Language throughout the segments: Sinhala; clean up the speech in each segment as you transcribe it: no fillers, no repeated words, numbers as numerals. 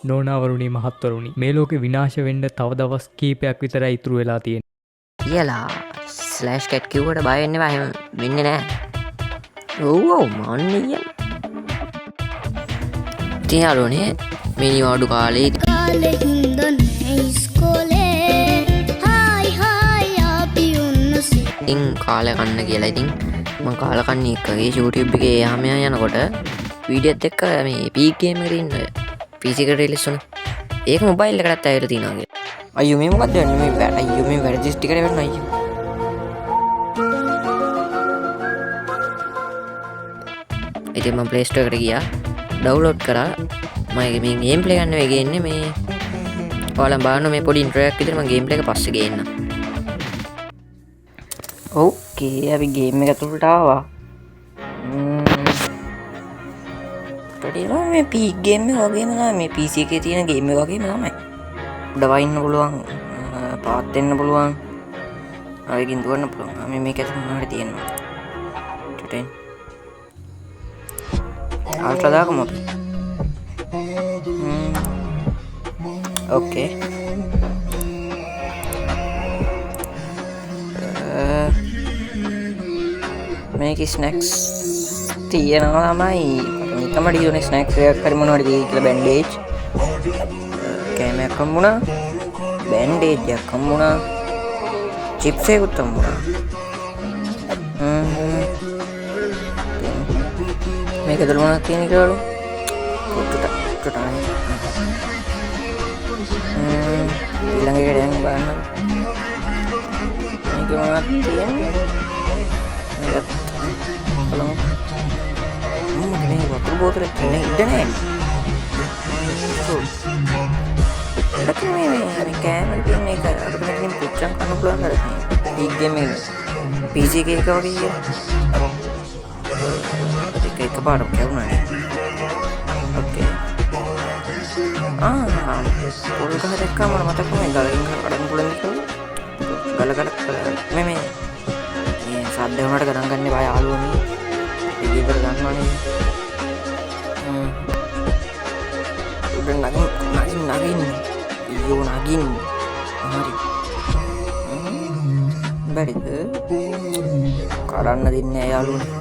නෝනාවරුණි මහත්වරුණි මේ ලෝකෙ විනාශ වෙන්න තව දවස් කීපයක් විතරයි ඉතුරු වෙලා තියෙන්නේ. කියලා ස්ලෑෂ් කැට් කිව්වට බය වෙන්න එපා. එහෙම වෙන්නේ නැහැ. ඔව් මන්නේ කියන්නේ. ඉතින් යාළුවනේ මේ නිවාඩු කාලේ හින්දා නැහැ ඉස්කෝලේ. හායි අපි උන්නසේ. ඉතින් කාලය කන්න කියලා. ඉතින් මම කාල කන්නේ එක්කගේ YouTube එකේ යාම යනකොට වීඩියෝත් එක්ක මේ පීක් ගේම් එකේ ඉන්න PC එකට රිලීස් වුණා. ඒක මොබයිල් එකකටත් ඇවිල්ලා තියෙනවා කියලා. අයියෝ මේ මොකක්ද වෙන්නේ? මේ බෑඩ් අයියෝ මේ වැරදි ස්ටිකර් එක වෙන්න අයියෝ. ඉතින් මම Play Store එකට ගියා. ඩවුන්ලෝඩ් කරා. මම මේ ගේම් ප්ලේ ගන්න වෙ ගේන්නේ මේ ඔයාලා බලන්න මේ පොඩි ඉන්ට්‍රෝ එකක් විතර මම ගේම් ප්ලේ එක පස්සේ ගේන්න. ඕකේ අපි ගේම් එක ඇතුළට ආවා. මේ පීක් ගේම් එක වගේම තමයි මේ PC එකේ තියෙන ගේම් එක වගේම තමයි. උඩ වයින්න පුළුවන්, පාත් වෙන්න පුළුවන්. ආයෙකින් දුවන්න පුළුවන්. මේ මේක ඇතුළේ මොනවද තියෙන්නේ? ටෙන්. අල්ට්‍රා දාගමු අපි. ඕකේ. මේක ස්නැක්ස් තියෙනවා තමයි. එකම ඩියුනේ ස්නැක්ස් එකක් හරි මොනවද කියලා බෑන්ඩේජ් කෑමක් හම්බුණා. බෑන්ඩේජ් එකක් හම්බුණා. චිප්ස් එකකුත් හම්බුණා. මේක ඇතුළේ මොනවද තියෙන්නේ කියලා ඊළඟ එක දැන් බලන්න. මේක මොනවද තියෙන්නේ? මේක බලමු. මේ වතුර බෝතල තියෙන ඉඩ නැහැ. මේ කෑමට තියෙන එක අපිට මෙතනින් පුච්චන් කන්න පුළුවන් නේද? බිග් ගේම් එක PC එකේ එක වගේ කියලා. ඒක එකපාරට කැවුණා නේ. ඕකේ. පොල් ගහ දැක්කම මට මතක් වුණා ගලකින් කඩන්න පුළුවන් කියලා. මේ සද්ද වුණාට ගණන් ගන්න එපා යාළුවනේ. ඒක ඉවර ගන්නවනේ. උඩ නගින්න. ඊයෝ නගින්න. හරි. බැරිද? කරන්න දෙන්නේ නැහැ යාළුවනේ.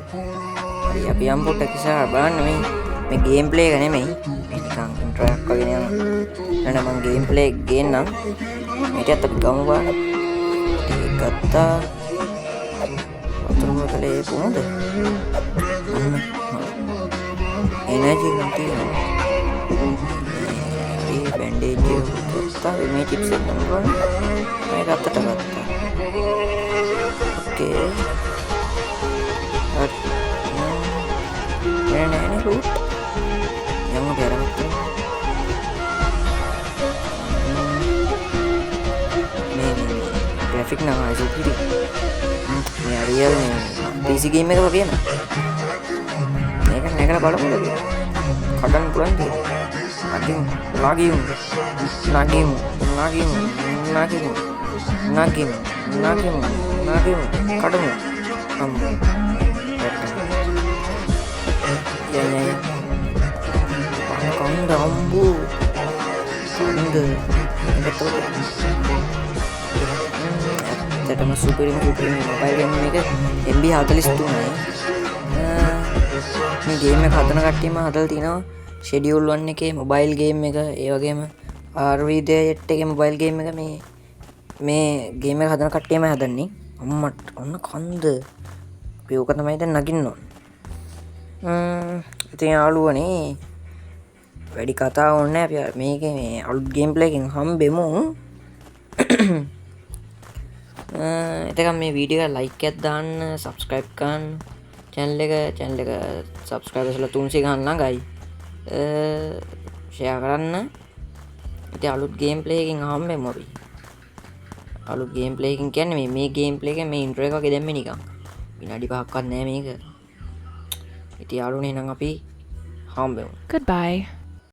හරි අපි යම් පොට්ටක් ඉස්සරහ බලන්න මේ ගේම් ප්ලේ එක නෙමෙයි. මේ නිකන් ඉන්ට්‍රෝ එකක් වගේ නේද? නේද මම ගේම් ප්ලේ එක ගේන්නම්. මේකත් අපි ගමු බලන්න. ඒක ගත්තා. වතුර බෝතලේ කොහොමද? එනර්ජි එකක් තියෙනවා. මේ බෑන්ඩේජ් එක ගත්තා. මේ චිප්ස් එක ගන්නවා. මේ ගත්තට ගත්තා. ඕකේ. හරි. නෑ රූට්. යමු බැලුවොත්. මේ ග්‍රැෆික් නම් ආයි සුපිරි. මේ රියල් PC ගේම් එක වගේම. මේක නැගලා බලමුද? කඩන්න පුළුවන් දෙයක්. නගිමු. කඩමු. කන්ද අම්බු. කන්ද. ඇත්තටම සුපිරිම මොබයිල් ගේම් එක MB 43යි. මේ ගේම් එක හදන කට්ටියම හදලා තිනවා ෂෙඩියුල් 1 එකේ මොබයිල් ගේම් එක. ඒ වගේම RV8 එකේ මොබයිල් ගේම් එක මේ ගේම් එක හදන කට්ටියම හදන්නේ. අම්මට ඔන්න කන්ද. අපි ඕක තමයි දැන් නගින්න ඕන. ඉතින් යාළුවනේ වැඩි කතා ඕනේ නැහැ. අපි මේකේ මේ අලුත් ගේම් ප්ලේ එකකින් හම්බෙමු. එතකම් මේ වීඩියෝ එක ලයික් එකක් දාන්න, සබ්ස්ක්‍රයිබ් කරන්න. channel එක subscribersලා 300 ගන්න ළඟයි. ෂෙයා කරන්න. ඉතින් අලුත් ගේම් ප්ලේ එකකින් හම්බෙමු අපි. අලුත් ගේම් ප්ලේ එකකින් කියන්නේ මේ ගේම් ප්ලේ එකේ මේ ඉන්ට්‍රෝ එක වගේ දැම්මේ නිකන්. විනාඩි 5ක්වත් නෑ මේක. ඉතින් යාළුවනේ නම් අපි හම්බෙමු. Goodbye.